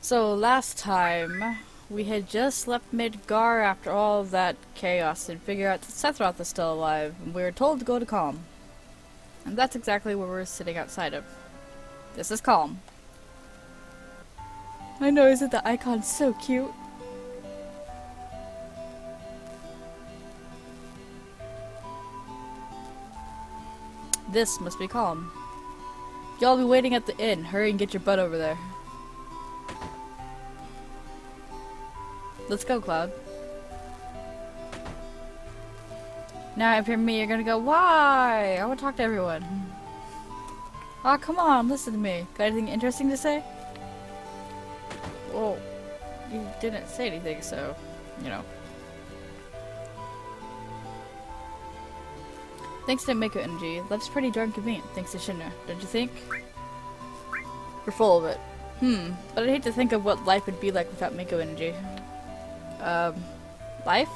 So last time, we had just left Midgar after all of that chaos and figured out that Sephiroth is still alive, and we were told to go to Calm. And that's exactly where we're sitting outside of. This is Calm. I know, isn't the icon so cute? This must be Calm. Y'all be waiting at the inn. Hurry and get your butt over there. Let's go, Cloud. Now, if you're me, you're gonna go, why? I want to talk to everyone. Aw, come on, listen to me. Got anything interesting to say? Well, you didn't say anything, so, you know. Thanks to Mako Energy, life's pretty darn convenient, thanks to Shinra, don't you think? You're full of it. But I'd hate to think of what life would be like without Mako Energy. Life?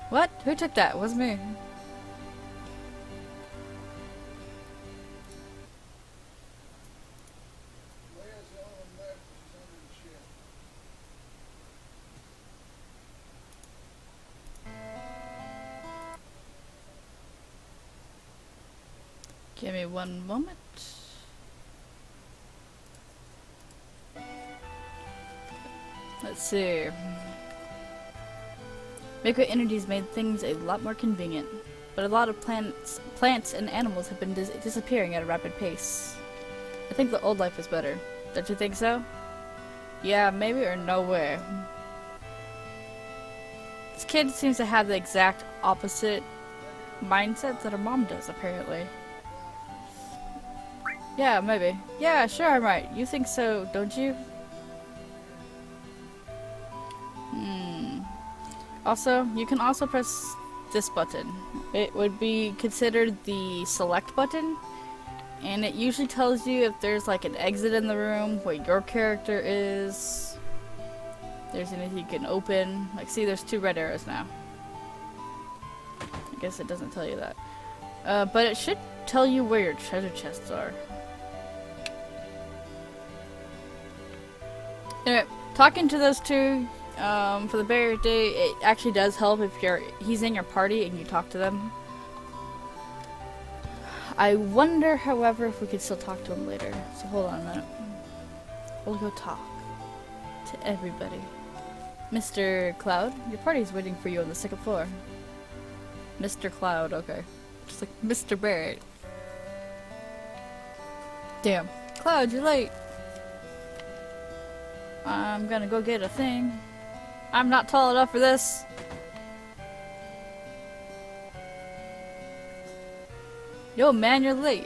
What? Who took that? It wasn't me. Give me one moment. Let's see. Mako Energy's made things a lot more convenient, but a lot of plants and animals have been disappearing at a rapid pace. I think the old life is better. Don't you think so? Yeah, maybe or no way. This kid seems to have the exact opposite mindset that her mom does, apparently. Yeah, maybe. Yeah, sure, I'm right. You think so, don't you? Also, you can also press this button. It would be considered the select button, and it usually tells you if there's like an exit in the room, where your character is. There's anything you can open. Like, see, there's 2 red arrows now. I guess it doesn't tell you that. But it should tell you where your treasure chests are. Anyway, talking to those 2 for the barrier day, it actually does help if he's in your party and you talk to them. I wonder, however, if we could still talk to him later. So hold on a minute. We'll go talk to everybody. Mr. Cloud, your party's waiting for you on the 2nd floor. Mr. Cloud, okay. Just like Mr. Barrett. Damn. Cloud, you're late. I'm gonna go get a thing. I'm not tall enough for this. Yo, man, you're late.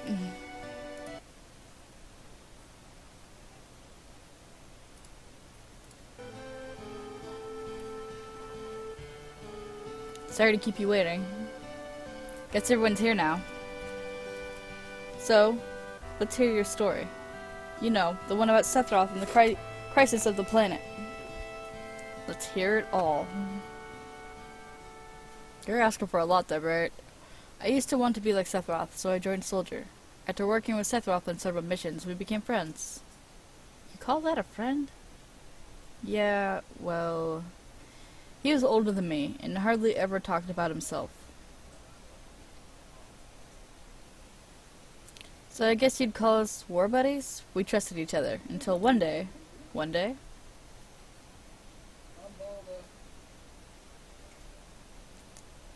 Sorry to keep you waiting. Guess everyone's here now. So, let's hear your story. You know, the one about Sephiroth and the crisis of the planet. Let's hear it all. You're asking for a lot there, Barrett. I used to want to be like Sephiroth, so I joined Soldier. After working with Sephiroth on several missions, we became friends. You call that a friend? Yeah, well... He was older than me, and hardly ever talked about himself. So I guess you'd call us war buddies? We trusted each other, until one day... One day?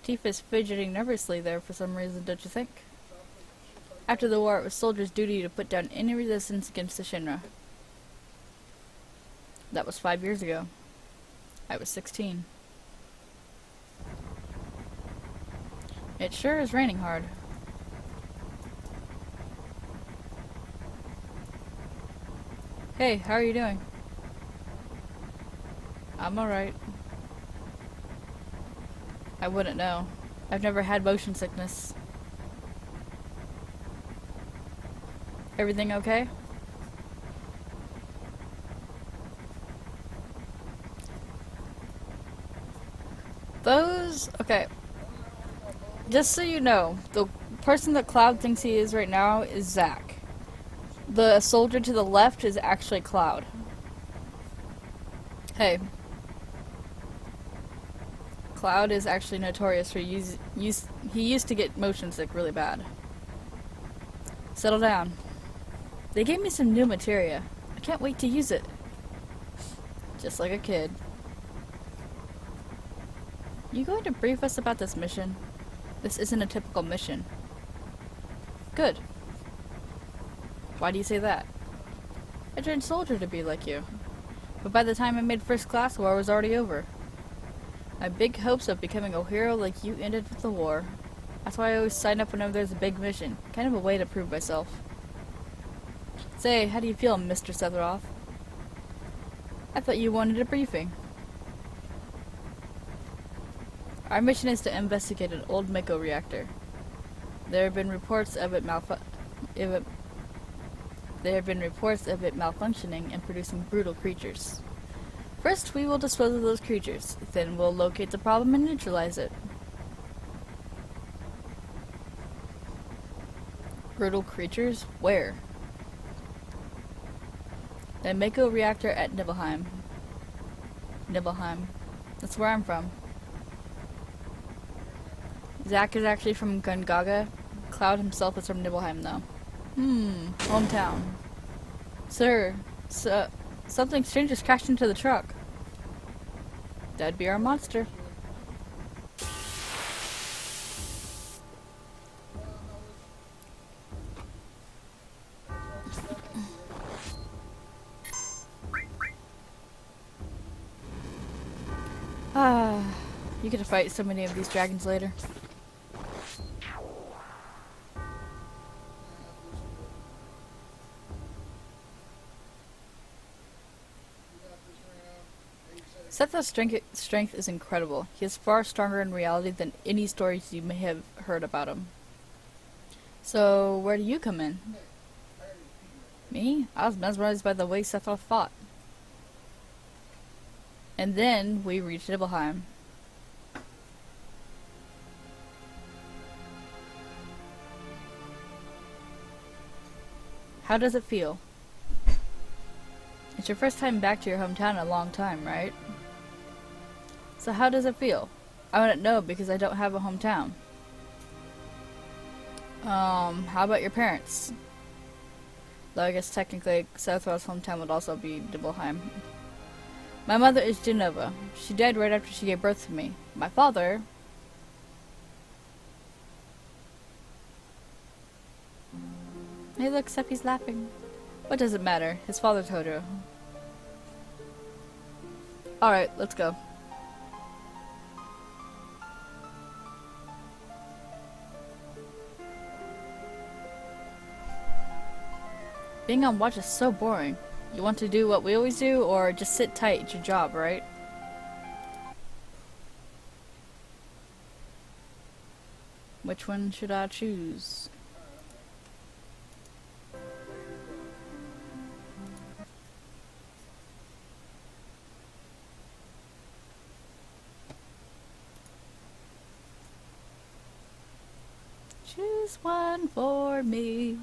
Tifa's fidgeting nervously there for some reason, don't you think? After the war, it was Soldier's duty to put down any resistance against the Shinra. That was 5 years ago. I was 16. It sure is raining hard. Hey, how are you doing? I'm alright. I wouldn't know. I've never had motion sickness. Everything okay? Okay. Just so you know, the person that Cloud thinks he is right now is Zack. The soldier to the left is actually Cloud. Hey, Cloud is actually notorious for he used to get motion sick really bad. Settle down. They gave me some new materia. I can't wait to use it. Just like a kid. You going to brief us about this mission? This isn't a typical mission. Good. Why do you say that? I trained soldier to be like you. But by the time I made first class, the war was already over. My big hopes of becoming a hero like you ended with the war. That's why I always sign up whenever there's a big mission. Kind of a way to prove myself. Say, how do you feel, Mr. Sephiroth? I thought you wanted a briefing. Our mission is to investigate an old Mako reactor. There have been reports of it malfunctioning and producing brutal creatures. First, we will dispose of those creatures. Then we'll locate the problem and neutralize it. Brutal creatures? Where? The Mako reactor at Nibelheim. Nibelheim. That's where I'm from. Zack is actually from Gungaga. Cloud himself is from Nibelheim, though. Hometown. Sir, something strange just crashed into the truck. That'd be our monster. You get to fight so many of these dragons later. Setha's strength is incredible. He is far stronger in reality than any stories you may have heard about him. So, where do you come in? Me? I was mesmerized by the way Setha fought. And then we reached Nibelheim. How does it feel? It's your first time back to your hometown in a long time, right? So how does it feel? I wouldn't know because I don't have a hometown. How about your parents? Though I guess technically Sephiroth's hometown would also be Nibelheim. My mother is Jenova. She died right after she gave birth to me. My father... Hey look, Seppi's laughing. What does it matter? His father told her. Alright, let's go. Being on watch is so boring. You want to do what we always do, or just sit tight at your job, right? Which one should I choose? Choose one for me.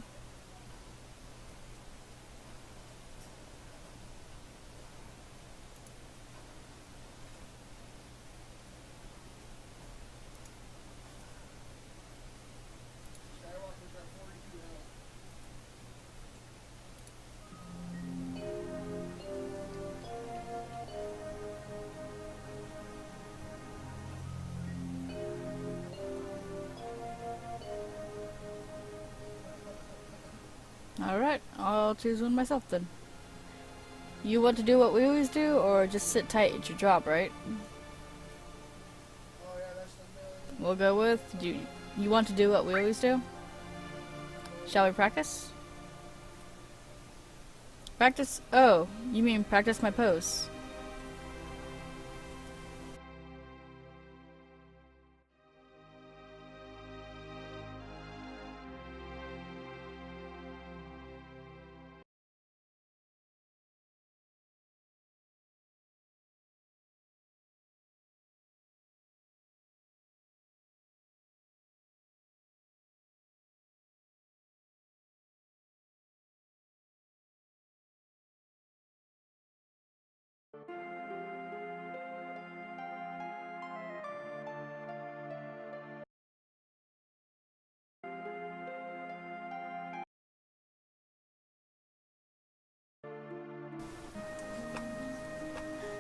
Alright, I'll choose one myself then. You want to do what we always do, or just sit tight at your job, right? We'll go with, you want to do what we always do? Shall we practice? Practice? Oh, you mean practice my pose.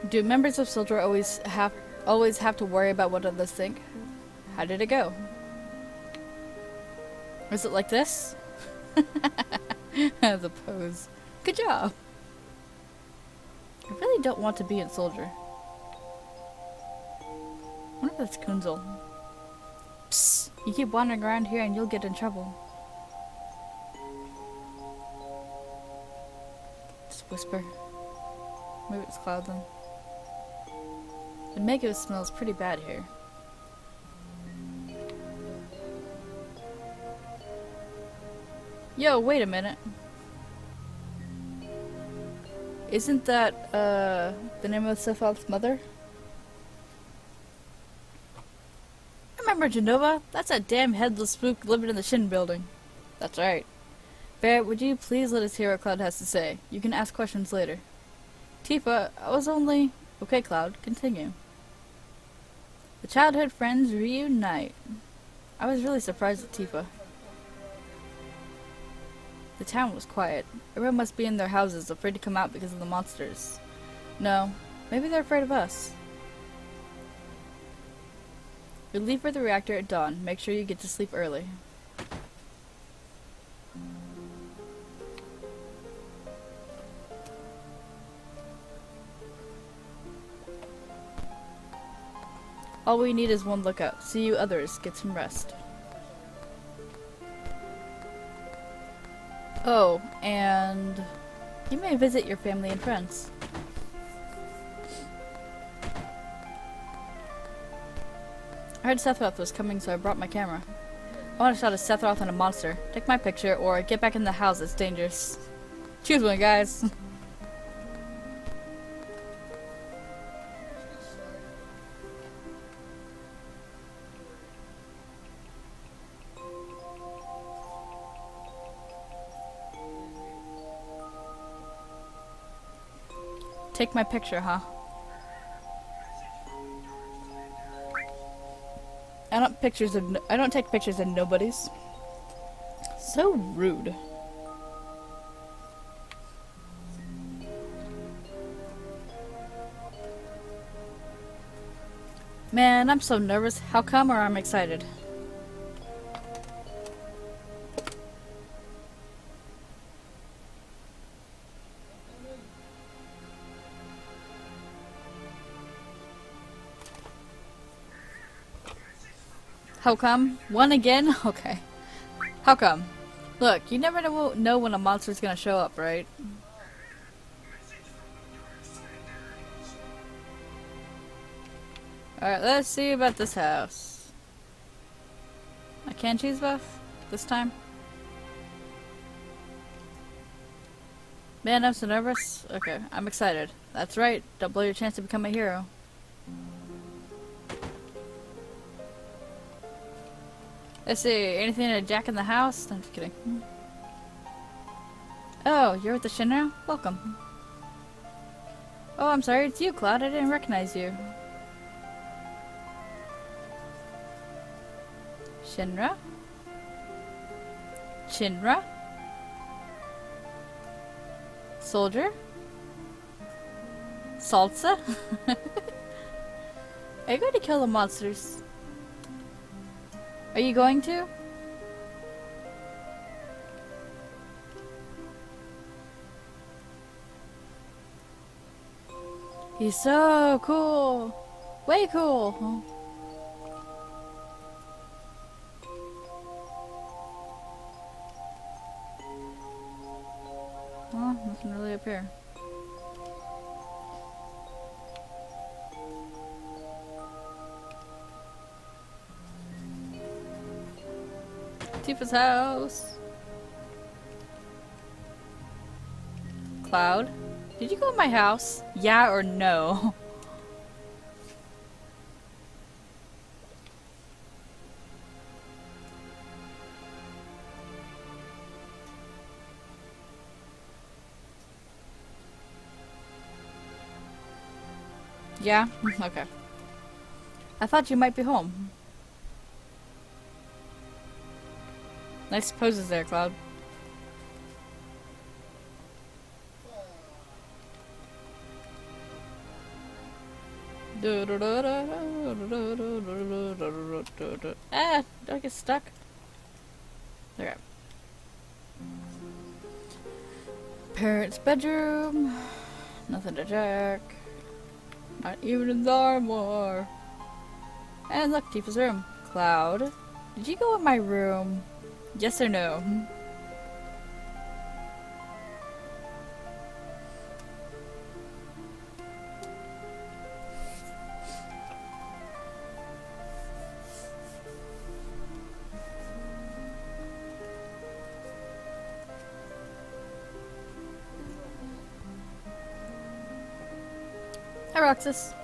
Do members of Soldier always have to worry about what others think? How did it go? Was it like this? The pose. Good job. I really don't want to be in Soldier. I wonder if that's Kunzel. Psst, you keep wandering around here and you'll get in trouble. Just whisper. Maybe it's Cloud then. The mango smells pretty bad here. Yo, wait a minute. Isn't that, the name of Sephiroth's mother? I remember Genova. That's that damn headless spook living in the Shin building. That's right. Barret, would you please let us hear what Cloud has to say? You can ask questions later. Tifa, I was only... Okay, Cloud, continue. The childhood friends reunite. I was really surprised at Tifa. The town was quiet. Everyone must be in their houses, afraid to come out because of the monsters. No, maybe they're afraid of us. We leave for the reactor at dawn. Make sure you get to sleep early. All we need is one lookout. See you others. Get some rest. Oh, and you may visit your family and friends. I heard Sephiroth was coming, so I brought my camera. I want a shot of Sephiroth and a monster. Take my picture, or get back in the house. It's dangerous. Choose one, guys. Take my picture, huh? I don't take pictures of nobodies. So rude. Man, I'm so nervous. How come, or I'm excited? How come? One again? Okay. How come? Look, you never know when a monster's gonna show up, right? Alright, let's see about this house. I can't choose both? This time? Man, I'm so nervous. Okay, I'm excited. That's right. Don't blow your chance to become a hero. Let's see, anything to Jack in the house? I'm just kidding. Oh, you're with the Shinra? Welcome. Oh, I'm sorry, it's you, Cloud. I didn't recognize you. Shinra? Shinra? Soldier? Salsa? Are you going to kill the monsters? Are you going to? He's so cool. Way cool. Oh, nothing really up here. Tifa's house. Cloud, did you go in my house? Yeah or no? Yeah? Okay. I thought you might be home. Nice poses there, Cloud. Ah, don't get stuck. Okay. Parents' bedroom. Nothing to check. Not even in the armoire. And look, Tifa's room. Cloud, did you go in my room? Yes or no? Hi, Roxas.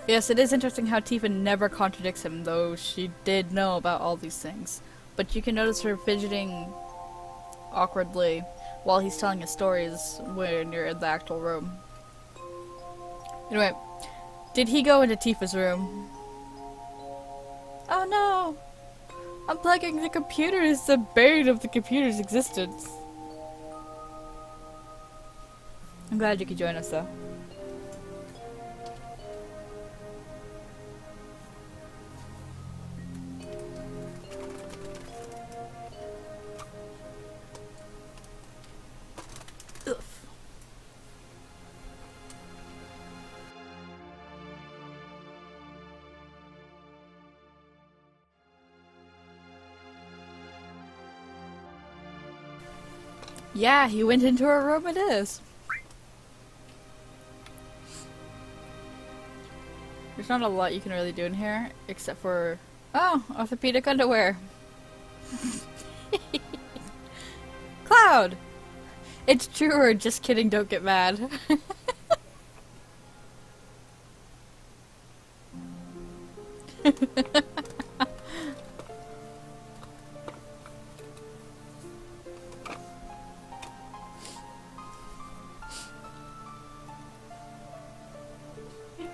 Yes, it is interesting how Tifa never contradicts him, though she did know about all these things. But you can notice her fidgeting awkwardly while he's telling his stories when you're in the actual room. Anyway, did he go into Tifa's room? Oh no! Unplugging the computer is the bane of the computer's existence. I'm glad you could join us, though. Yeah, he went into her room, it is. There's not a lot you can really do in here, except for... Oh, orthopedic underwear. Cloud! It's true or just kidding, don't get mad.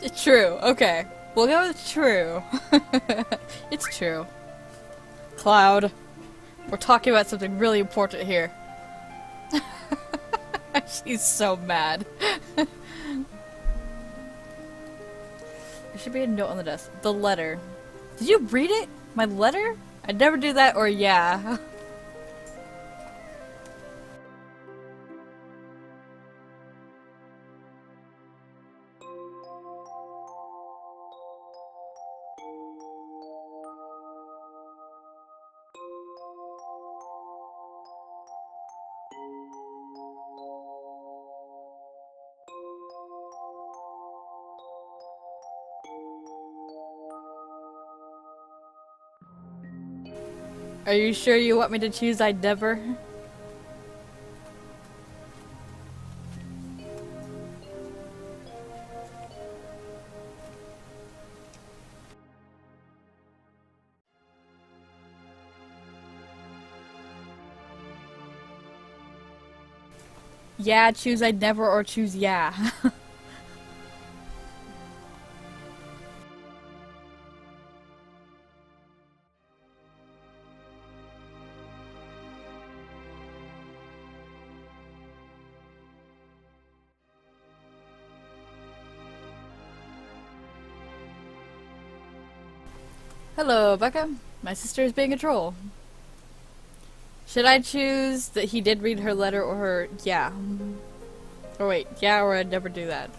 It's true, okay. We'll go with true. It's true. Cloud, we're talking about something really important here. She's so mad. There should be a note on the desk. The letter. Did you read it? My letter? I'd never do that, or yeah. Are you sure you want me to choose I'd never? Yeah, choose I'd never, or choose yeah. Hello, Becca. My sister is being a troll. Should I choose that he did read her letter or her yeah? Or wait, yeah, or I'd never do that.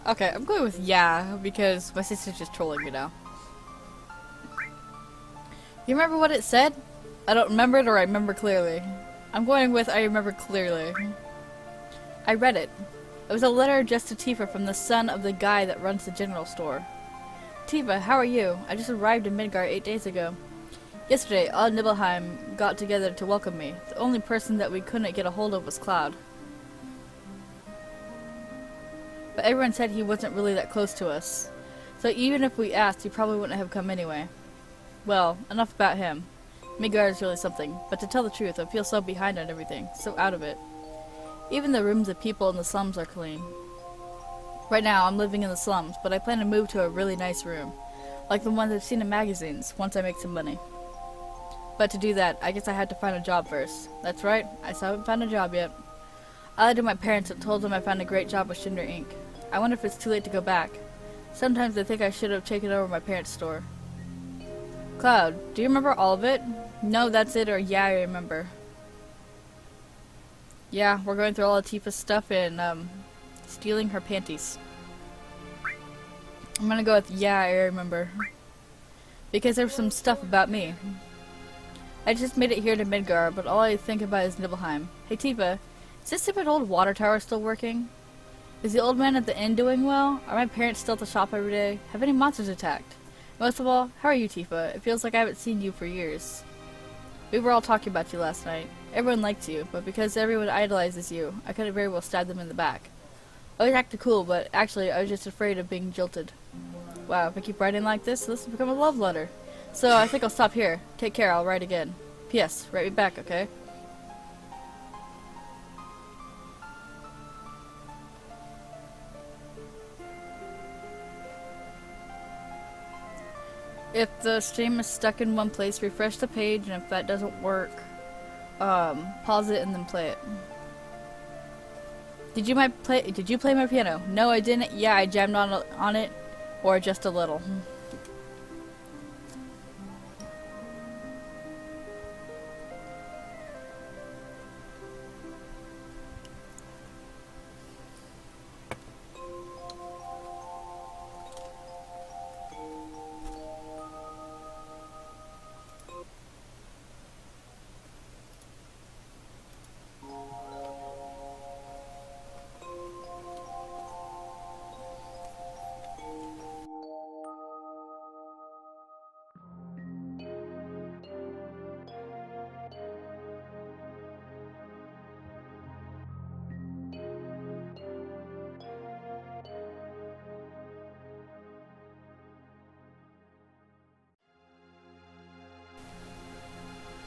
Okay, I'm going with yeah, because my sister's just trolling me now. You remember what it said? I don't remember it, or I remember clearly. I'm going with I remember clearly. I read it. It was a letter addressed to Tifa from the son of the guy that runs the general store. Tifa, how are you? I just arrived in Midgar 8 days ago. Yesterday, all Nibelheim got together to welcome me. The only person that we couldn't get a hold of was Cloud. But everyone said he wasn't really that close to us. So even if we asked, he probably wouldn't have come anyway. Well, enough about him. Midgar is really something, but to tell the truth, I feel so behind on everything, so out of it. Even the rooms of people in the slums are clean. Right now, I'm living in the slums, but I plan to move to a really nice room, like the ones I've seen in magazines, once I make some money. But to do that, I guess I had to find a job first. That's right, I still haven't found a job yet. I lied to my parents and told them I found a great job with Shinder Inc. I wonder if it's too late to go back. Sometimes I think I should have taken over my parents' store. Cloud, do you remember all of it? No, that's it, or yeah, I remember. Yeah, we're going through all of Tifa's stuff and, stealing her panties. I'm gonna go with yeah, I remember. Because there's some stuff about me. I just made it here to Midgar, but all I think about is Nibelheim. Hey Tifa, is this stupid old water tower still working? Is the old man at the inn doing well? Are my parents still at the shop every day? Have any monsters attacked? Most of all, how are you, Tifa? It feels like I haven't seen you for years. We were all talking about you last night. Everyone liked you, but because everyone idolizes you, I could have very well stabbed them in the back. I always acted cool, but actually I was just afraid of being jilted. Wow, if I keep writing like this will become a love letter. So I think I'll stop here. Take care, I'll write again. P.S. Write me back, okay? If the stream is stuck in one place, refresh the page, and if that doesn't work, pause it and then play it. Did you play my piano? No, I didn't. Yeah, I jammed on it, or just a little.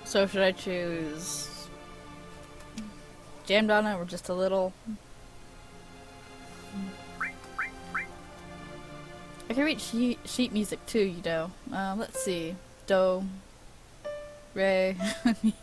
So should I choose jammed on it or just a little? I can read sheet music too, you know. Let's see. Do, re, mi.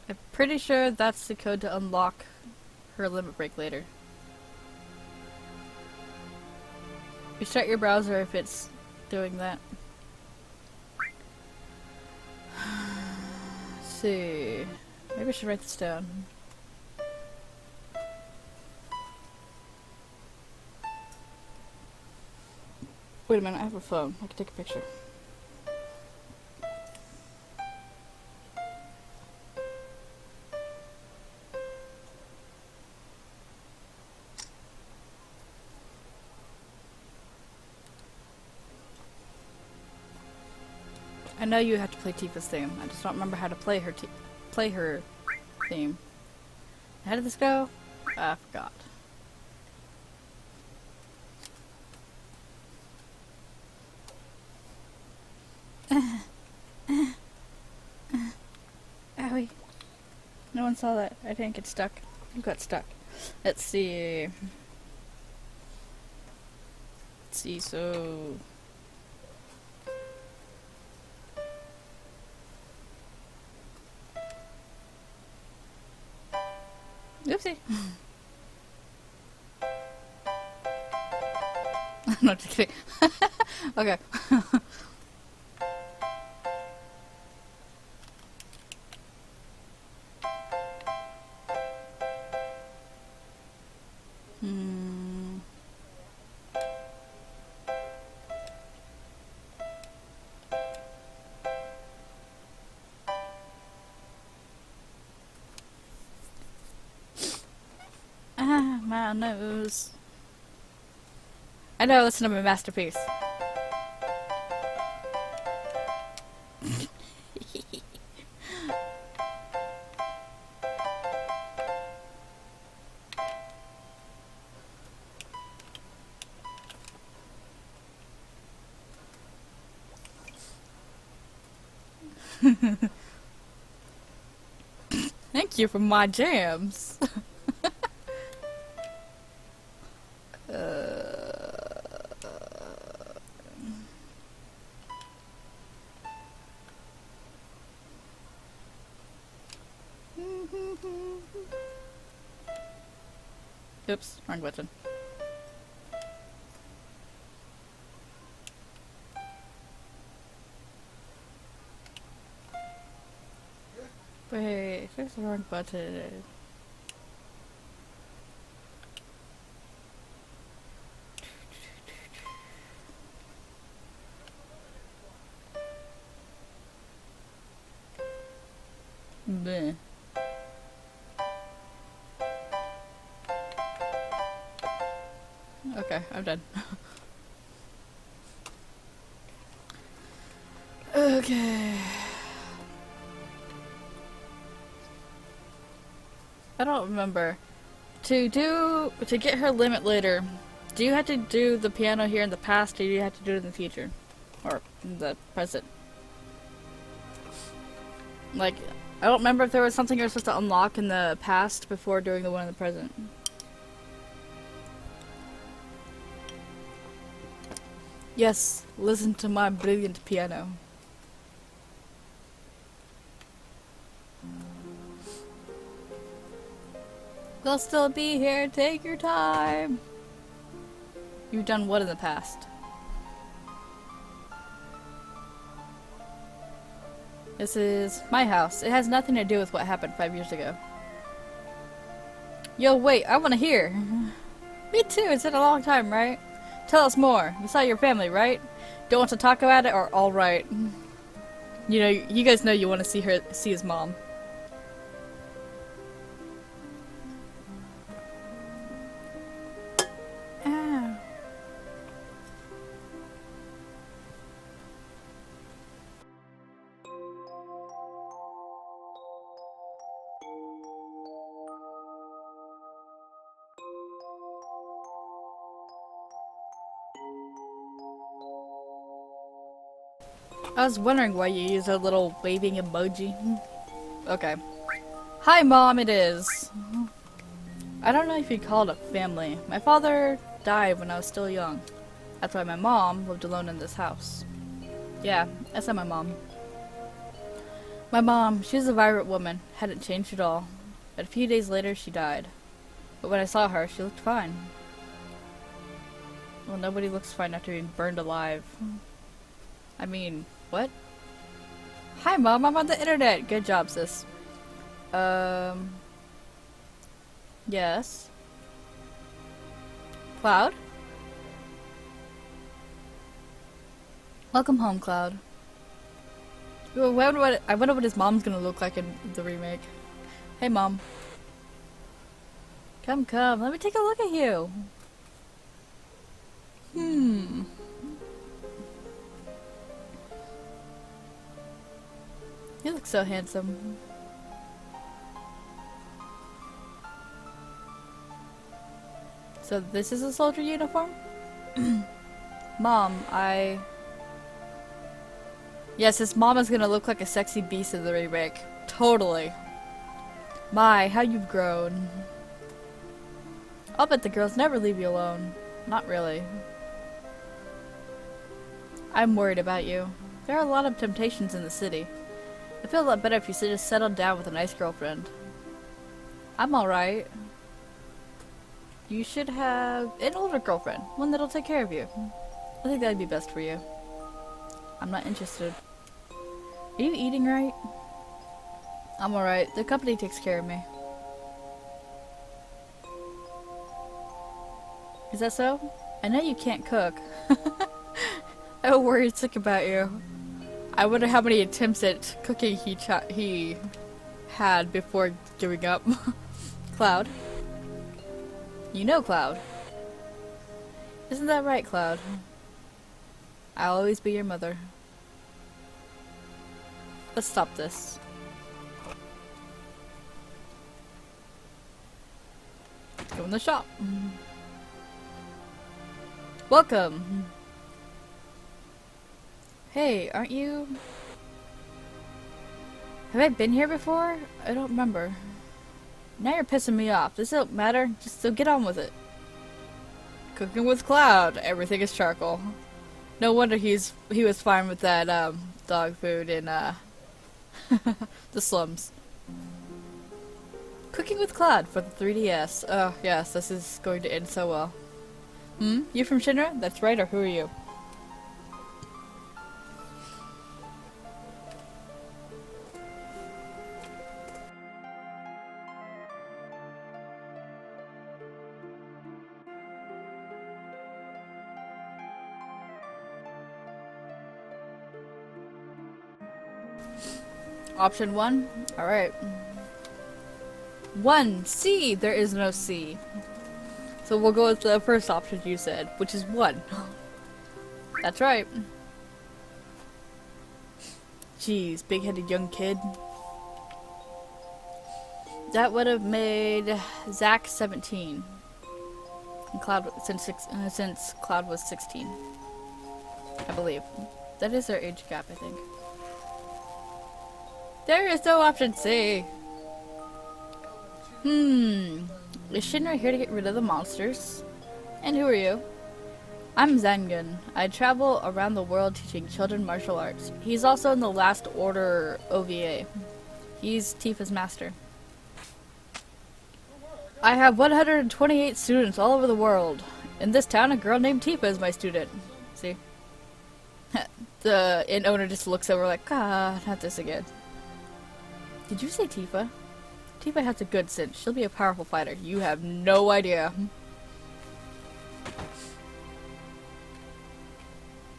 I'm pretty sure that's the code to unlock her limit break later. Restart your browser if it's doing that. Let's see. Maybe I should write this down. Wait a minute, I have a phone. I can take a picture. I know you have to play Tifa's theme. I just don't remember how to play her theme. How did this go? I forgot. Owie. No one saw that. I didn't get stuck. You got stuck. Let's see. Let's see, so... Oopsie. No, just kidding. Okay. My nose. I know, listen to my masterpiece. Thank you for my jams. Oops, wrong button. Wait, there's the wrong button. Bleh. Okay, I'm done. Okay. I don't remember. To get her limit later, do you have to do the piano here in the past, or do you have to do it in the future? Or in the present? Like, I don't remember if there was something you're supposed to unlock in the past before doing the one in the present. Yes, listen to my brilliant piano. We'll still be here, take your time. You've done what in the past? This is my house. It has nothing to do with what happened 5 years ago. Yo, wait, I want to hear. Me too, it's been a long time, right? Tell us more. You saw your family, right? Don't want to talk about it, or alright? You know, you guys know you want to see his mom. I was wondering why you use a little waving emoji. Okay. Hi, Mom, it is. I don't know if you'd call it a family. My father died when I was still young. That's why my mom lived alone in this house. Yeah, I said my mom. My mom, she was a vibrant woman. Hadn't changed at all. But a few days later, she died. But when I saw her, she looked fine. Well, nobody looks fine after being burned alive. I mean, what? Hi, Mom, I'm on the internet. Good job, sis. Yes. Cloud? Welcome home, Cloud. Ooh, I wonder what his mom's gonna look like in the remake. Hey, Mom. Come, let me take a look at you. You look so handsome. So this is a soldier uniform? Mom, Yes, his mom is gonna look like a sexy beast in the remake. Totally. My, how you've grown. I'll bet the girls never leave you alone. Not really. I'm worried about you. There are a lot of temptations in the city. I feel a lot better if you just settled down with a nice girlfriend. I'm alright. You should have an older girlfriend. One that'll take care of you. I think that'd be best for you. I'm not interested. Are you eating right? I'm alright. The company takes care of me. Is that so? I know you can't cook. I worry sick about you. I wonder how many attempts at cooking he had before giving up. Cloud. You know Cloud. Isn't that right, Cloud? I'll always be your mother. Let's stop this. Go in the shop. Welcome. Hey, aren't you... Have I been here before? I don't remember. Now you're pissing me off. This don't matter. Just so get on with it. Cooking with Cloud. Everything is charcoal. No wonder he was fine with that dog food in the slums. Cooking with Cloud for the 3DS. Oh, yes, this is going to end so well. Hmm? You from Shinra? That's right, or who are you? Option 1? Alright. 1. C. There is no C. So we'll go with the first option you said, which is 1. That's right. Jeez, big-headed young kid. That would have made Zach 17. And Cloud since Cloud was 16. I believe. That is their age gap, I think. There is no option C. Is Shinra here to get rid of the monsters? And who are you? I'm Zangun. I travel around the world teaching children martial arts. He's also in the Last Order OVA. He's Tifa's master. I have 128 students all over the world. In this town, a girl named Tifa is my student. See? The inn owner just looks over like, ah, not this again. Did you say Tifa? Tifa has a good sense. She'll be a powerful fighter. You have no idea.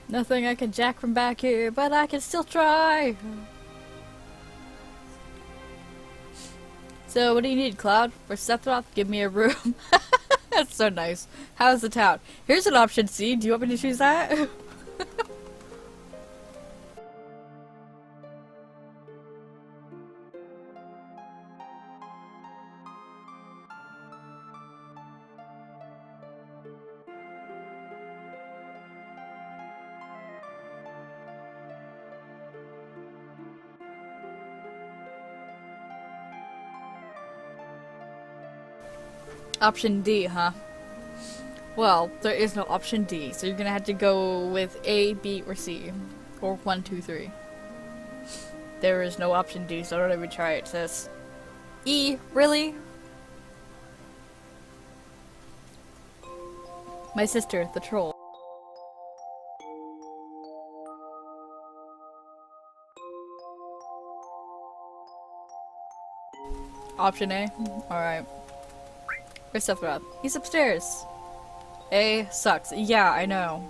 Nothing I can jack from back here, but I can still try. So, what do you need, Cloud? For Sephiroth, give me a room. That's so nice. How's the town? Here's an option C. Do you want me to choose that? Option D, huh? Well, there is no option D, so you're gonna have to go with A, B, or C. Or 1, 2, 3. There is no option D, so don't even try it, sis. E, really? My sister, the troll. Option A? Alright. Where's Sephiroth? He's upstairs. A sucks. Yeah, I know.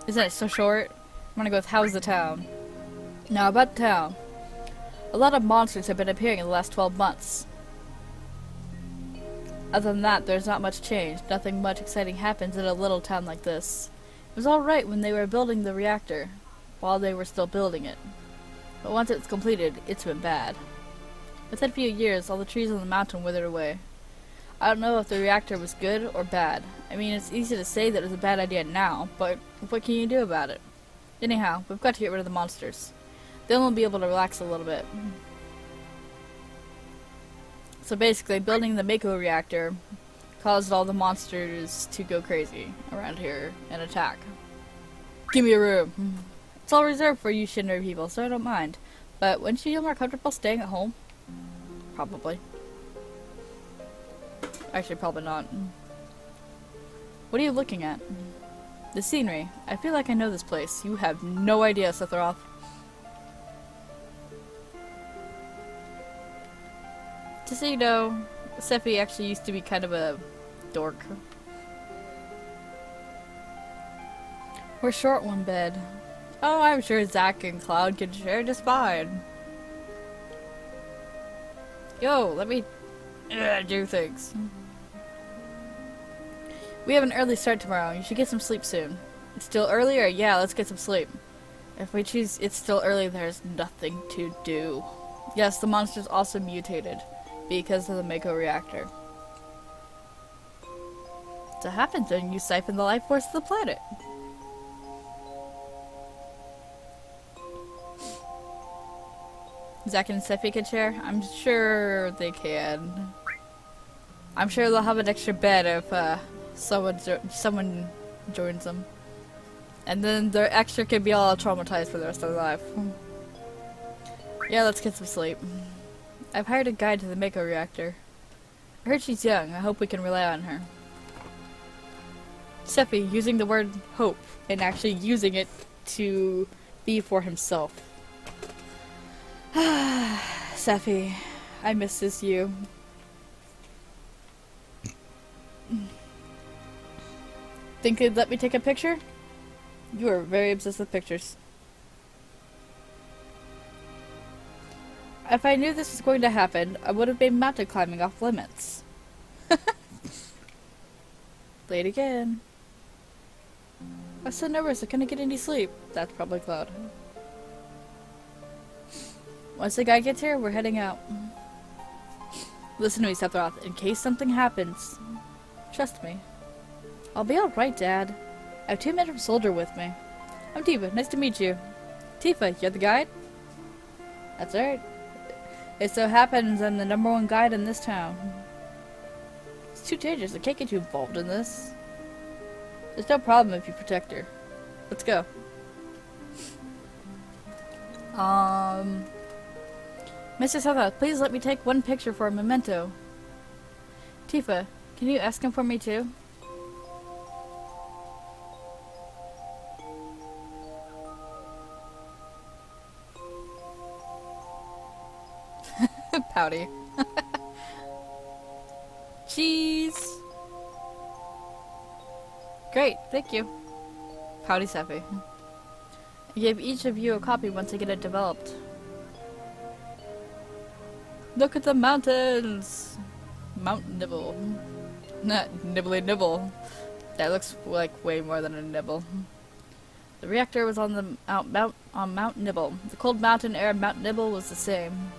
Isn't it so short? I'm gonna go with how's the town. Now about the town. A lot of monsters have been appearing in the last 12 months. Other than that, there's not much change. Nothing much exciting happens in a little town like this. It was alright when they were building the reactor, while they were still building it. But once it's completed, it's been bad. Within a few years, all the trees on the mountain withered away. I don't know if the reactor was good or bad. I mean, it's easy to say that it was a bad idea now, but what can you do about it? Anyhow, we've got to get rid of the monsters. Then we'll be able to relax a little bit. So basically, building the Mako reactor caused all the monsters to go crazy around here and attack. Give me a room. It's all reserved for you Shinra people, so I don't mind. But wouldn't you feel more comfortable staying at home? Probably. Actually, probably not. What are you looking at? The scenery. I feel like I know this place. You have no idea, Sephiroth. Just so you know, Sephi actually used to be kind of a dork. We're short one bed. Oh, I'm sure Zack and Cloud can share just fine. Yo, let me do things. We have an early start tomorrow. You should get some sleep soon. It's still earlier? Yeah, let's get some sleep. If we choose it's still early, there's nothing to do. Yes, the monsters also mutated because of the Mako reactor. So happens when you siphon the life force of the planet. Zack and Sephi can share? I'm sure they can. I'm sure they'll have an extra bed if someone joins them. And then their extra can be all traumatized for the rest of their life. Yeah, let's get some sleep. I've hired a guide to the Mako reactor. I heard she's young. I hope we can rely on her. Sephi, using the word hope and actually using it to be for himself. Sephi, I miss this you. Think you'd let me take a picture? You are very obsessed with pictures. If I knew this was going to happen, I would have made mountain climbing off limits. Late again. I was so nervous I couldn't get any sleep. That's probably Cloud. Once the guy gets here, we're heading out. Listen to me, Sephiroth. In case something happens, trust me. I'll be alright, Dad. I have 2 men from Soldier with me. I'm Tifa. Nice to meet you. Tifa, you're the guide? That's right. It so happens I'm the #1 guide in this town. It's too dangerous. I can't get you involved in this. There's no problem if you protect her. Let's go. Mr. Sephiroth, please let me take one picture for a memento. Tifa, can you ask him for me too? Pouty. Cheese! Great, thank you. Pouty Sephi. I gave each of you a copy once I get it developed. Look at the mountains! Mount Nibble. Not nibbly nibble. That looks like way more than a nibble. The reactor was on the Mount Nibble. The cold mountain air of Mount Nibble was the same.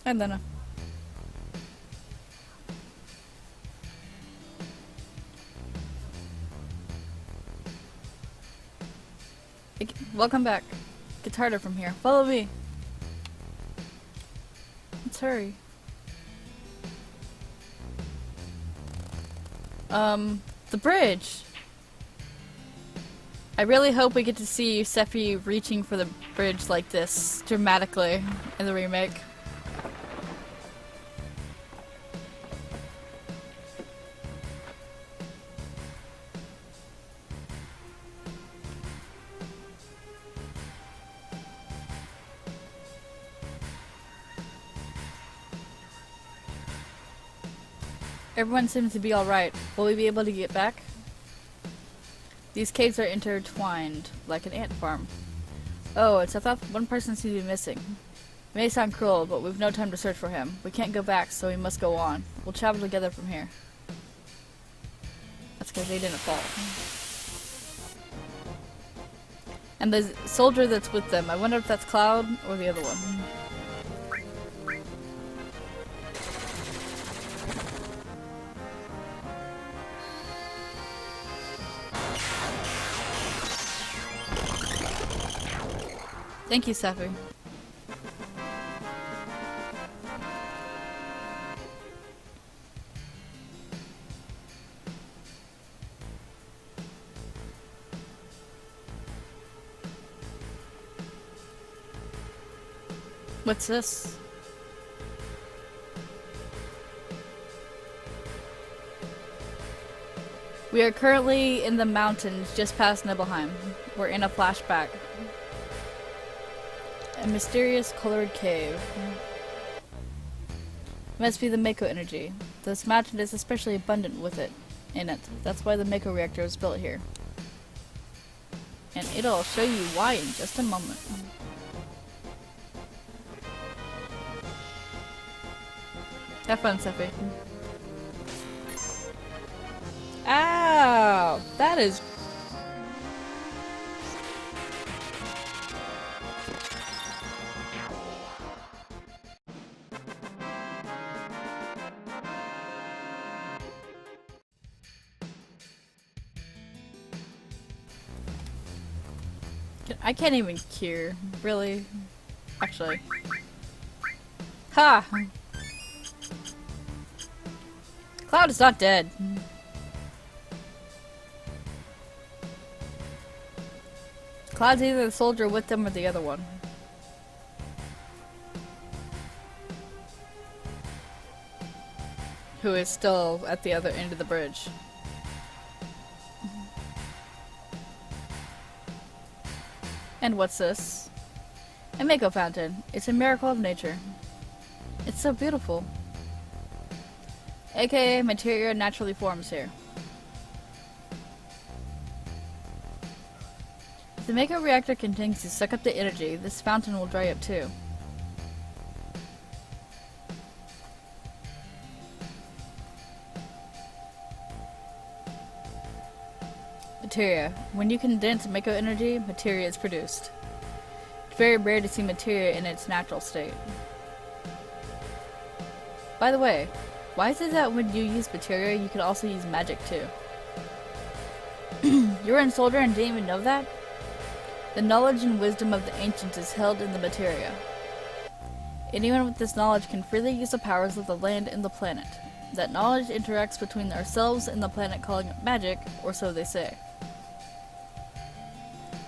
And then welcome back. Gets harder from here. Follow me. Let's hurry. The bridge. I really hope we get to see Sephi reaching for the bridge like this dramatically in the remake. Everyone seems to be alright. Will we be able to get back? These caves are intertwined, like an ant farm. Oh, it's I thought one person seems to be missing. It may sound cruel, but we've no time to search for him. We can't go back, so we must go on. We'll travel together from here. That's because they didn't fall. And the soldier that's with them, I wonder if that's Cloud or the other one. Thank you, Sephi. What's this? We are currently in the mountains just past Nibelheim. We're in a flashback. A mysterious colored cave. Must be the Mako energy. This mountain is especially abundant with it in it. That's why the Mako reactor was built here. And it'll show you why in just a moment. Have fun, Sephi. Ow! That is... I can't even cure. Really? Actually. Ha! Cloud is not dead. Cloud's either the soldier with them or the other one. Who is still at the other end of the bridge. And what's this? A Mako fountain. It's a miracle of nature. It's so beautiful. AKA materia naturally forms here. If the Mako reactor continues to suck up the energy, this fountain will dry up too. Materia. When you condense Mako energy, materia is produced. It's very rare to see materia in its natural state. By the way, why is it that when you use materia, you can also use magic too? You're a soldier and didn't even know that? The knowledge and wisdom of the ancients is held in the materia. Anyone with this knowledge can freely use the powers of the land and the planet. That knowledge interacts between ourselves and the planet, calling it magic, or so they say.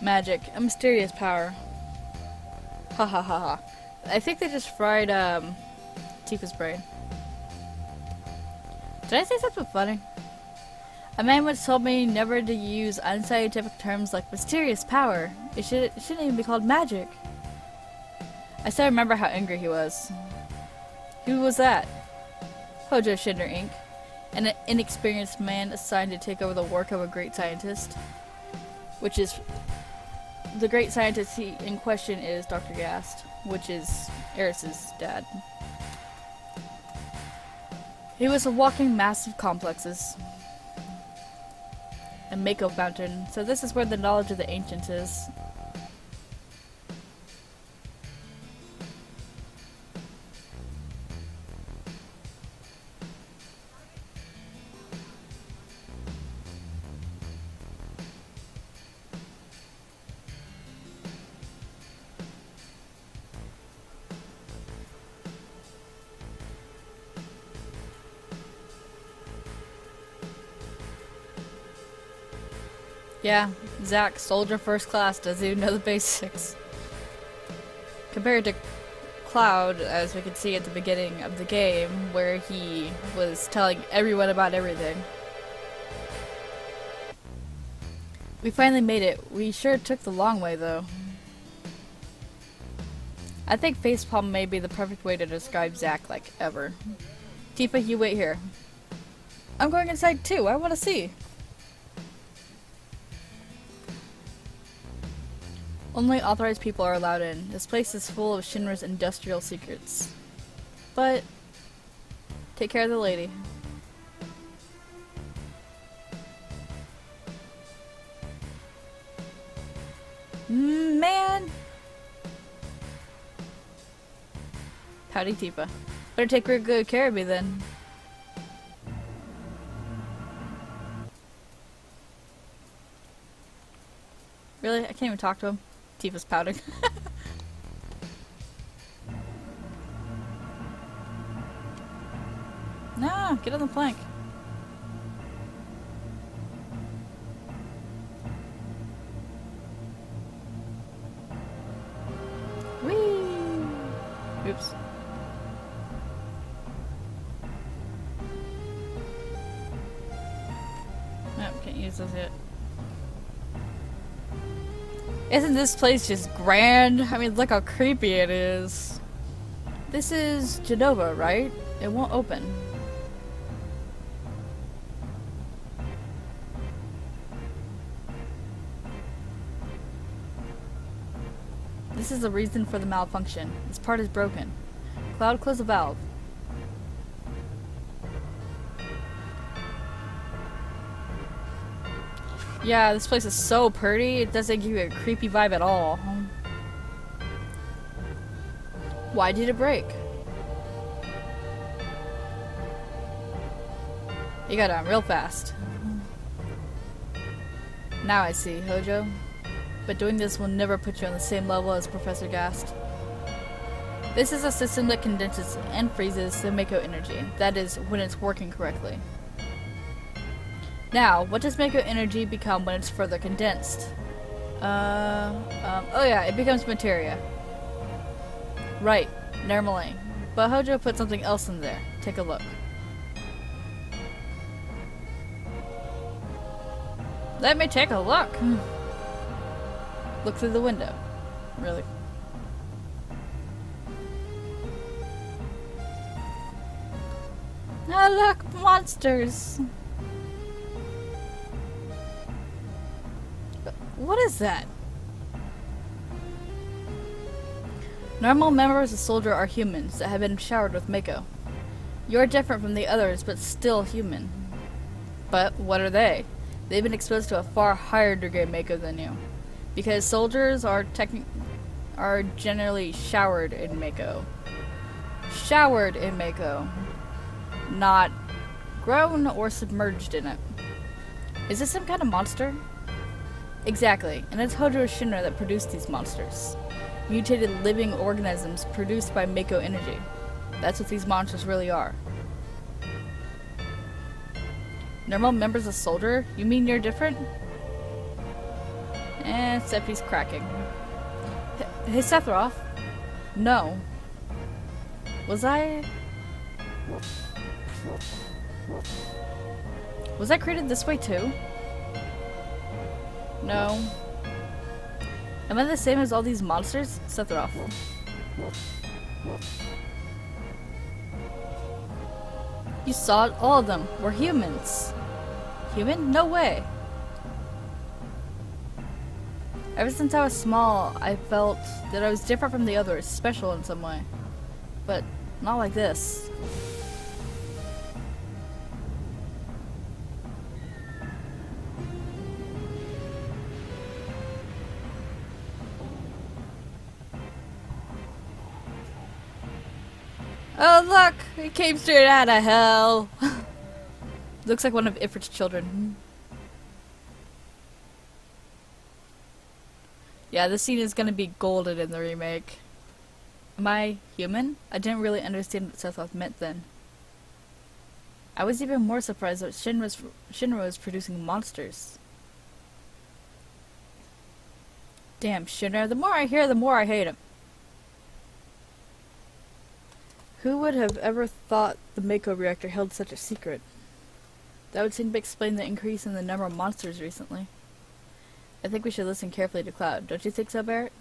Magic, a mysterious power. Ha ha ha ha. I think they just fried Tifa's brain. Did I say something funny? A man once told me never to use unscientific terms like mysterious power. It shouldn't even be called magic. I still remember how angry he was. Who was that? Hojo Shinder Inc., an inexperienced man assigned to take over the work of a great scientist. Which is... The great scientist in question is Dr. Gast, which is Eris's dad. He was a walking mass of complexes. A Mako fountain, so this is where the knowledge of the ancients is. Yeah, Zack, soldier first class, doesn't even know the basics. Compared to Cloud, as we can see at the beginning of the game, where he was telling everyone about everything. We finally made it. We sure took the long way, though. I think facepalm may be the perfect way to describe Zack, like, ever. Tifa, you wait here. I'm going inside too, I want to see. Only authorized people are allowed in. This place is full of Shinra's industrial secrets. But, take care of the lady. Man! Howdy, Tifa. Better take real good care of me then. Really? I can't even talk to him. Tifa's pouting. No, get on the plank. Whee! Oops. Nope, can't use those yet. Isn't this place just grand? I mean, look how creepy it is. This is Jenova, right? It won't open. This is the reason for the malfunction. This part is broken. Cloud, close the valve. Yeah, this place is so pretty, it doesn't give you a creepy vibe at all. Why did it break? You got on real fast. Now I see, Hojo. But doing this will never put you on the same level as Professor Gast. This is a system that condenses and freezes the Mako energy. That is, when it's working correctly. Now, what does Mako energy become when it's further condensed? Oh yeah, it becomes materia. Right, normally. But Hojo put something else in there. Take a look. Let me take a look. Look through the window. Really. Oh look, monsters. What is that? Normal members of Soldier are humans that have been showered with Mako. You're different from the others, but still human. But what are they? They've been exposed to a far higher degree of Mako than you. Because soldiers are generally showered in Mako. Showered in Mako. Not grown or submerged in it. Is this some kind of monster? Exactly, and it's Hojo Shinra that produced these monsters. Mutated living organisms produced by Mako energy. That's what these monsters really are. Normal members of Soldier? You mean you're different? Except he's cracking. Hey Sephiroth? No. Was I created this way too? No. Am I the same as all these monsters? Sephiroth. You saw it, all of them were humans. Human? No way. Ever since I was small, I felt that I was different from the others, special in some way. But not like this. Oh look! He came straight out of hell! Looks like one of Ifrit's children. Yeah, this scene is gonna be golden in the remake. Am I human? I didn't really understand what Sephiroth meant then. I was even more surprised that Shinra was producing monsters. Damn, Shinra. The more I hear, the more I hate him. Who would have ever thought the Mako reactor held such a secret? That would seem to explain the increase in the number of monsters recently. I think we should listen carefully to Cloud. Don't you think so, Barrett?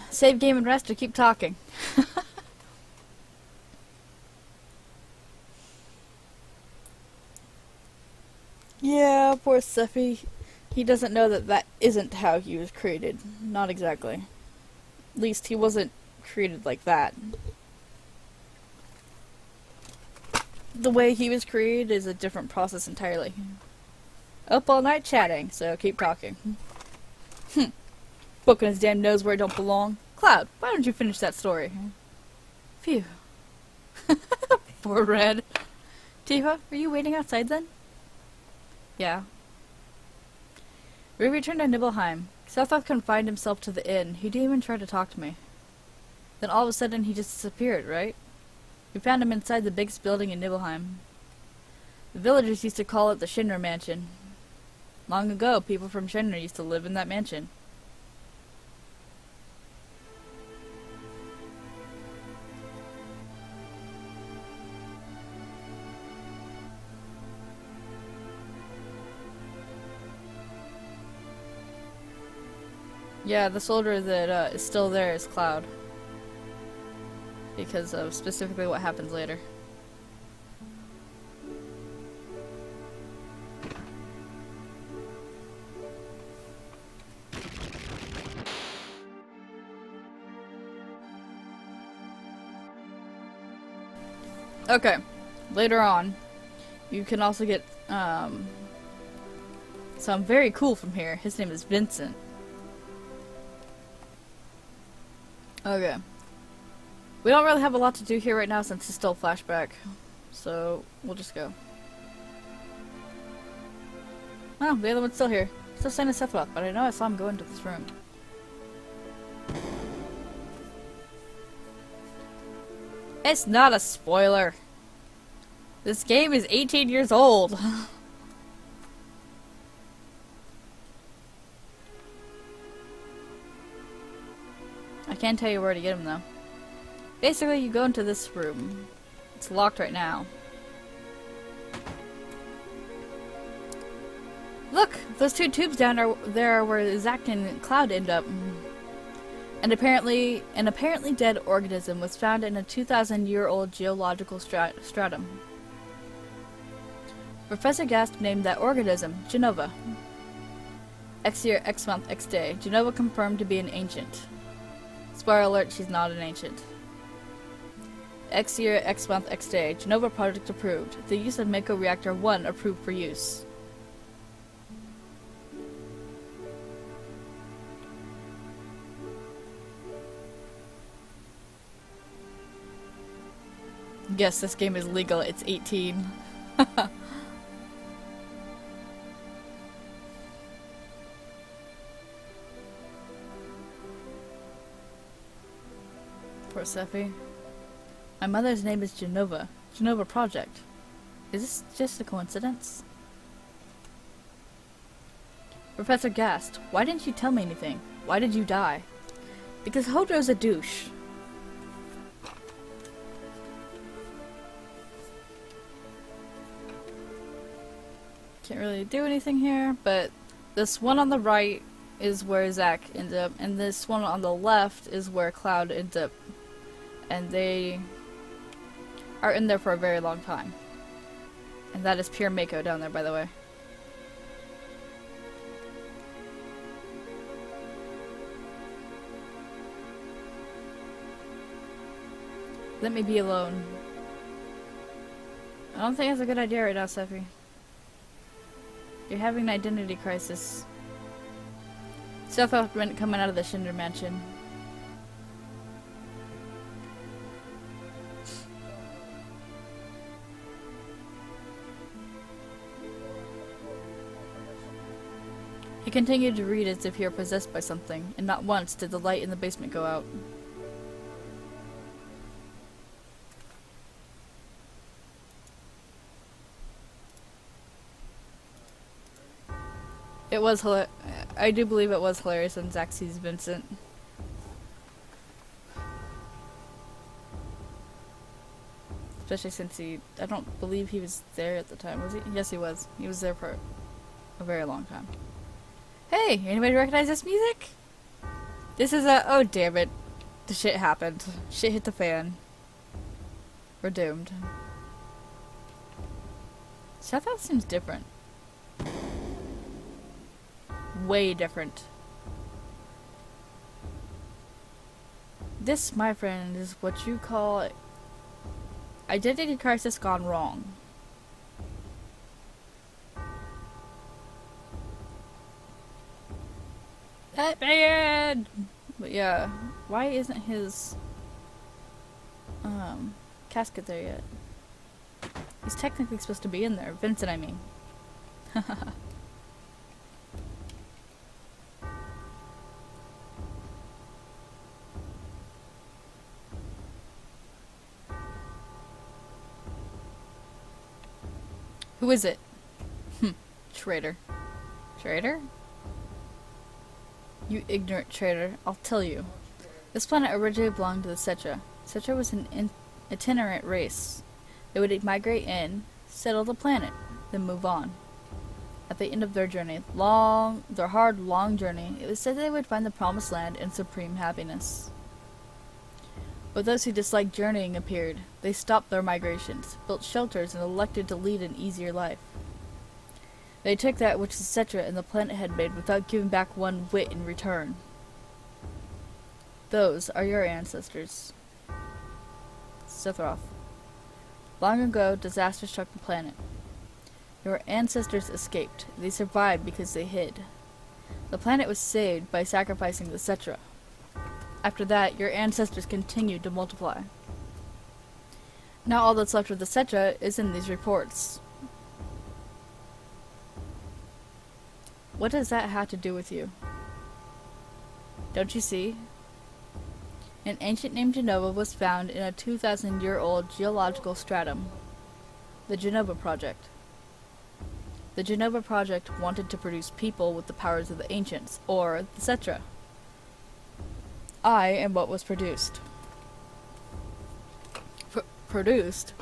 Save game and rest or keep talking. Yeah, poor Sephi. He doesn't know that that isn't how he was created. Not exactly. At least he wasn't created like that. The way he was created is a different process entirely. Up all night chatting, so keep talking. Poking his damn nose where it don't belong. Cloud, why don't you finish that story? Phew. Poor Red. Tifa, are you waiting outside then? Yeah. We returned to Nibelheim. Sephiroth confined himself to the inn. He didn't even try to talk to me. Then all of a sudden he just disappeared, right? We found him inside the biggest building in Nibelheim. The villagers used to call it the Shinra Mansion. Long ago, people from Shinra used to live in that mansion. Yeah, the soldier that is still there is Cloud. Because of specifically what happens later. Okay, later on, you can also get some very cool from here. His name is Vincent. Okay. We don't really have a lot to do here right now since it's still a flashback. So, we'll just go. Oh, the other one's still here. Still saying to Sephiroth, but I know I saw him go into this room. It's not a spoiler. This game is 18 years old. I can't tell you where to get him though. Basically, you go into this room. It's locked right now. Look! Those two tubes down there are where Zack and Cloud end up. An apparently dead organism was found in a 2,000-year-old geological stratum. Professor Gast named that organism Jenova. X year, X month, X day. Jenova confirmed to be an ancient. Spoiler alert, she's not an ancient. X year, X month, X day. Jenova project approved. The use of Mako Reactor 1 approved for use. Yes, this game is legal. It's 18. Poor Sephi. My mother's name is Jenova. Jenova Project. Is this just a coincidence? Professor Gast, why didn't you tell me anything? Why did you die? Because Hojo's a douche. Can't really do anything here, but this one on the right is where Zack ends up, and this one on the left is where Cloud ends up. And they are in there for a very long time. And that is pure Mako down there, by the way. Let me be alone. I don't think it's a good idea right now, Sephi. You're having an identity crisis. Self-help coming out of the Shinder mansion. He continued to read as if he were possessed by something, and not once did the light in the basement go out. It was I do believe it was hilarious when Zack sees Vincent. Especially since I don't believe he was there at the time, was he? Yes, he was. He was there for a very long time. Hey, anybody recognize this music? This is oh damn it. The shit happened. Shit hit the fan. We're doomed. So that seems different. Way different. This, my friend, is what you call identity crisis gone wrong. That man! But yeah, why isn't his casket there yet? He's technically supposed to be in there. Vincent, I mean. Who is it? Traitor. Traitor? You ignorant traitor. I'll tell you. This planet originally belonged to the Cetra. Cetra was an itinerant race. They would migrate in, settle the planet, then move on. At the end of their journey, their hard, long journey, it was said they would find the promised land and supreme happiness. But those who disliked journeying appeared. They stopped their migrations, built shelters, and elected to lead an easier life. They took that which the Cetra and the planet had made without giving back one whit in return. Those are your ancestors. Sephiroth. Long ago, disaster struck the planet. Your ancestors escaped. They survived because they hid. The planet was saved by sacrificing the Cetra. After that, your ancestors continued to multiply. Now all that's left of the Cetra is in these reports. What does that have to do with you? Don't you see? An ancient named Jenova was found in a 2,000-year-old geological stratum. The Genova Project. The Genova Project wanted to produce people with the powers of the ancients, or the Cetra. I am what was produced. Produced?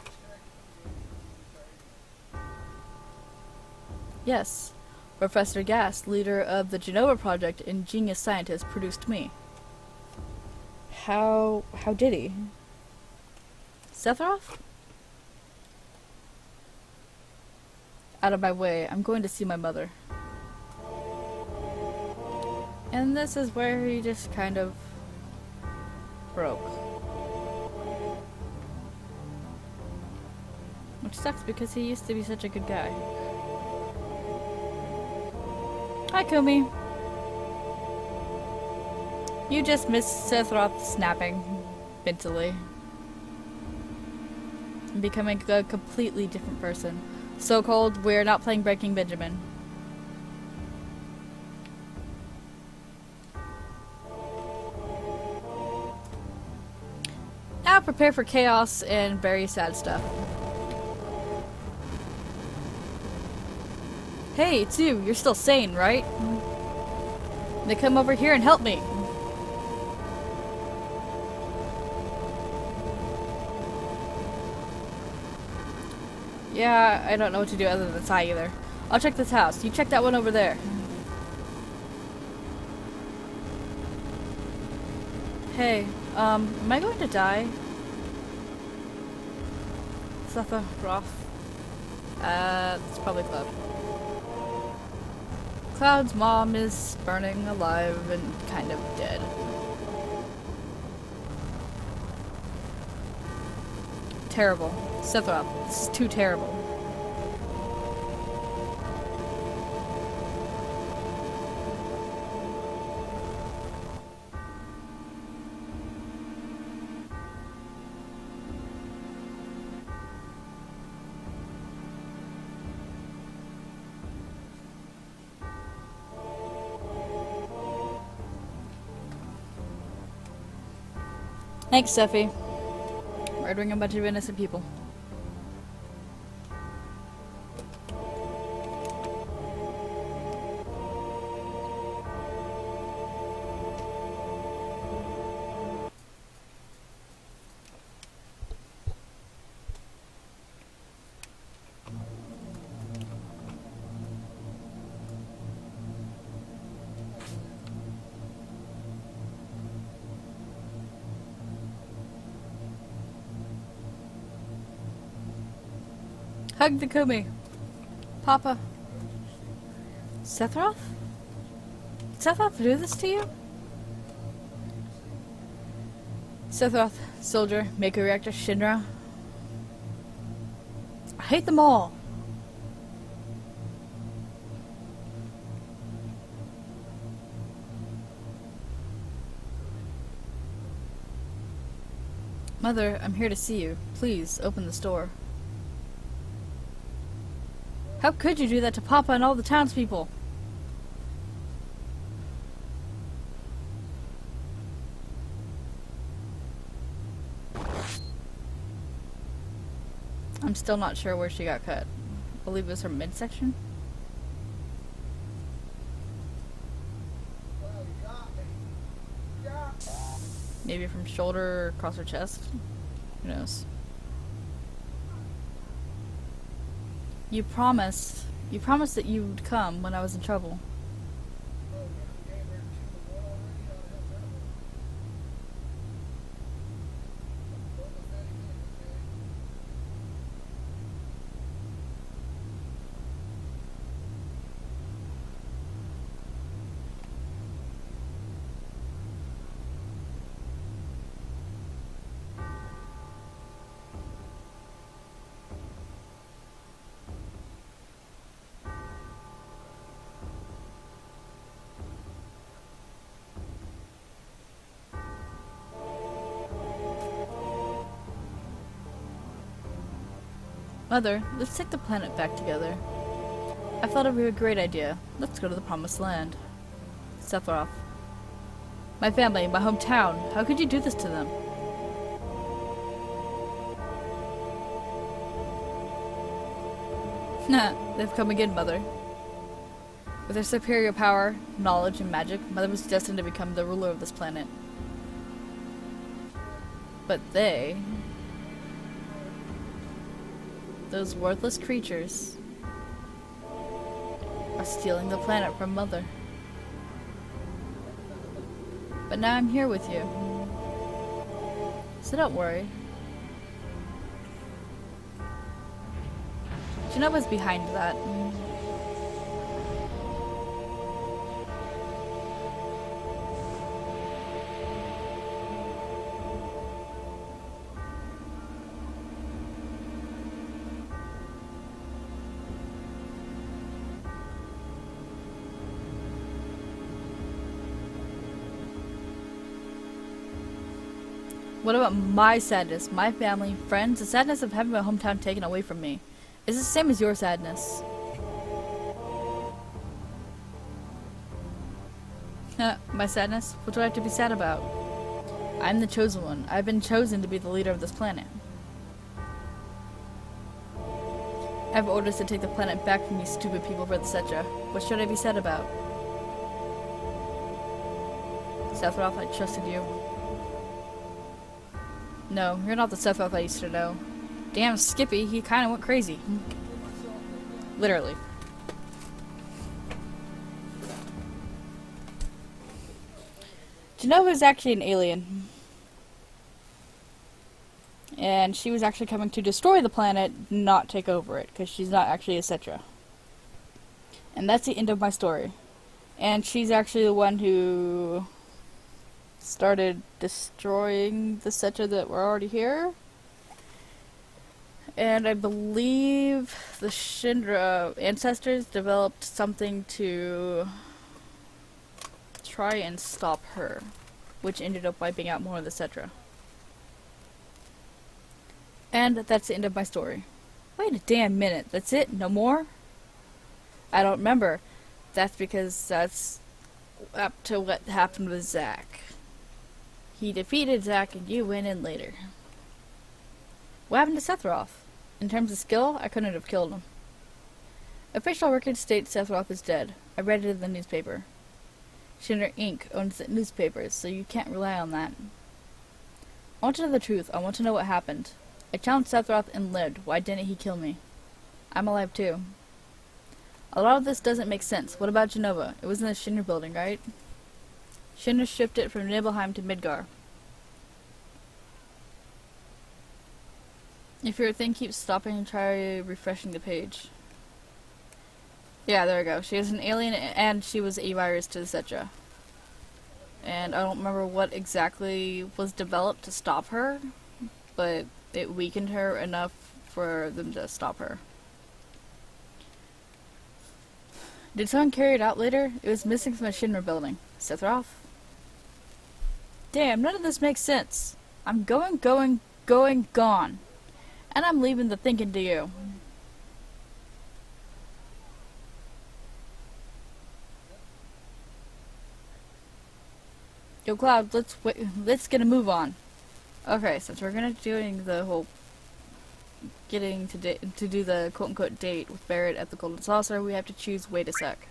Yes. Professor Gast, leader of the Genova Project and genius scientist, produced me. How did he? Sephiroth? Out of my way, I'm going to see my mother. And this is where he just kind of broke. Which sucks because he used to be such a good guy. Hi, Kumi. You just missed Sephiroth snapping mentally. And becoming a completely different person. So cold, we're not playing Breaking Benjamin. Now prepare for chaos and very sad stuff. Hey, it's you. You're still sane, right? They come over here and help me. Yeah, I don't know what to do other than sigh either. I'll check this house. You check that one over there. Hey, am I going to die? Sephiroth. It's probably Cloud. Cloud's mom is burning alive and kind of dead. Terrible. Sephiroth, this is too terrible. Thanks, Sephi. Murdering a bunch of innocent people. Hug the Kumi. Papa. Sephiroth? Did Sephiroth do this to you? Sephiroth, Soldier, Mako Reactor, Shinra. I hate them all. Mother, I'm here to see you. Please, open this door. How could you do that to Papa and all the townspeople? I'm still not sure where she got cut. I believe it was her midsection? Maybe from shoulder or across her chest? Who knows? You promised that you'd come when I was in trouble. Mother, let's take the planet back together. I thought it would be a great idea. Let's go to the Promised Land. Sephiroth. My family, my hometown. How could you do this to them? They've come again, Mother. With her superior power, knowledge, and magic, Mother was destined to become the ruler of this planet. But they... those worthless creatures... are stealing the planet from Mother. But now I'm here with you. So don't worry. Genova's behind that. What about my sadness, my family, friends, the sadness of having my hometown taken away from me? It's the same as your sadness. My sadness? What do I have to be sad about? I'm the chosen one. I've been chosen to be the leader of this planet. I have orders to take the planet back from you stupid people for the Cetra. What should I be sad about? Sephiroth, I trusted you. No, you're not the Sephiroth I used to know. Damn Skippy, he kinda went crazy. Literally. Jenova is actually an alien. And she was actually coming to destroy the planet, not take over it, because she's not actually a Cetra. And that's the end of my story. And she's actually the one who started destroying the Cetra that were already here. And I believe the Shinra ancestors developed something to try and stop her, which ended up wiping out more of the Cetra. And that's the end of my story. Wait a damn minute, that's it? No more? I don't remember. That's because that's up to what happened with Zack. He defeated Zack and you went in later. What happened to Sephiroth? In terms of skill, I couldn't have killed him. Official records state Sephiroth is dead. I read it in the newspaper. Shinra Inc. owns the newspapers, so you can't rely on that. I want to know the truth. I want to know what happened. I challenged Sephiroth and lived. Why didn't he kill me? I'm alive too. A lot of this doesn't make sense. What about Jenova? It was in the Shinra building, right? Shinra shipped it from Nibelheim to Midgar. If your thing keeps stopping, try refreshing the page. Yeah, there we go. She is an alien and she was a virus to the Cetra. And I don't remember what exactly was developed to stop her, but it weakened her enough for them to stop her. Did someone carry it out later? It was missing from the Shinra building. Sephiroth? Damn, none of this makes sense. I'm going, gone. And I'm leaving the thinking to you. Yo, Cloud, let's get a move on. Okay, since we're gonna doing the whole getting to do the quote-unquote date with Barret at the Golden Saucer, we have to choose wait a sec.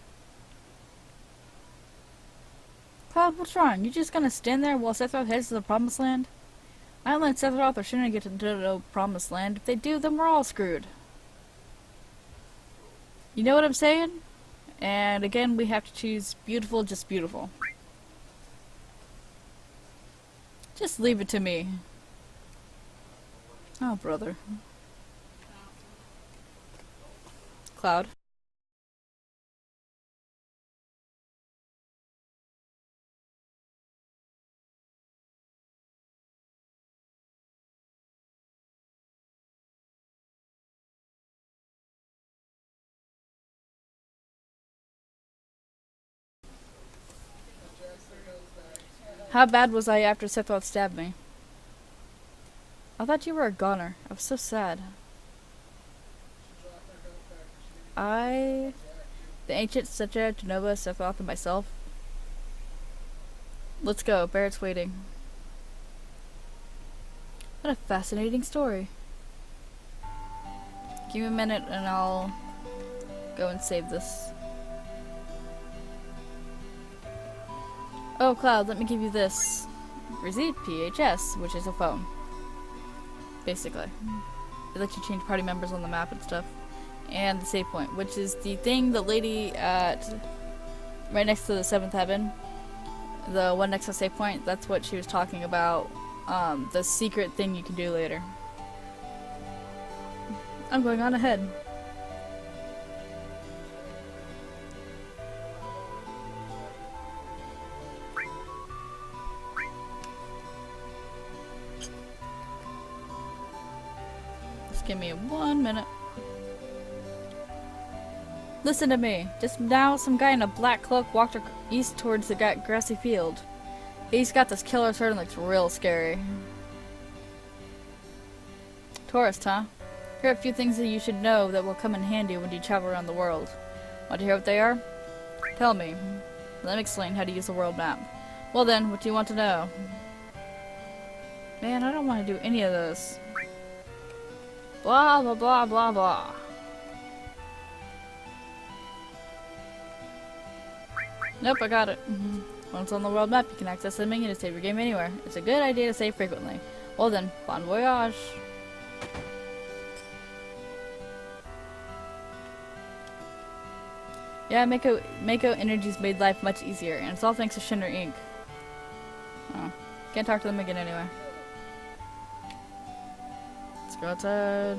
Cloud, what's wrong? You just gonna stand there while Sephiroth heads to the Promised Land? I don't let Sephiroth or Shinra get to no Promised Land. If they do, then we're all screwed. You know what I'm saying? And again, we have to choose beautiful, just beautiful. Just leave it to me. Oh, brother. Cloud. How bad was I after Sephiroth stabbed me? I thought you were a goner. I was so sad. The ancient Cetra, Jenova, Sephiroth, and myself. Let's go. Barret's waiting. What a fascinating story. Give me a minute and I'll go and save this. Oh, Cloud, let me give you this. Receipt PHS, which is a phone. Basically. It lets you change party members on the map and stuff. And the save point, which is the thing the lady at right next to the 7th heaven, the one next to save point, that's what she was talking about. The secret thing you can do later. I'm going on ahead. Just give me 1 minute. Listen to me. Just now, some guy in a black cloak walked east towards the grassy field. He's got this killer sword and looks real scary. Tourist, huh? Here are a few things that you should know that will come in handy when you travel around the world. Want to hear what they are? Tell me. Let me explain how to use the world map. Well then, what do you want to know? Man, I don't want to do any of this. Blah, blah, blah, blah, blah. Nope, I got it. Once on the world map, you can access the menu to save your game anywhere. It's a good idea to save frequently. Well then, bon voyage. Yeah, Mako Energy's made life much easier, and it's all thanks to Shinra Inc. Oh, can't talk to them again anyway. Let's go outside.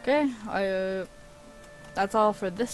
Okay, that's all for this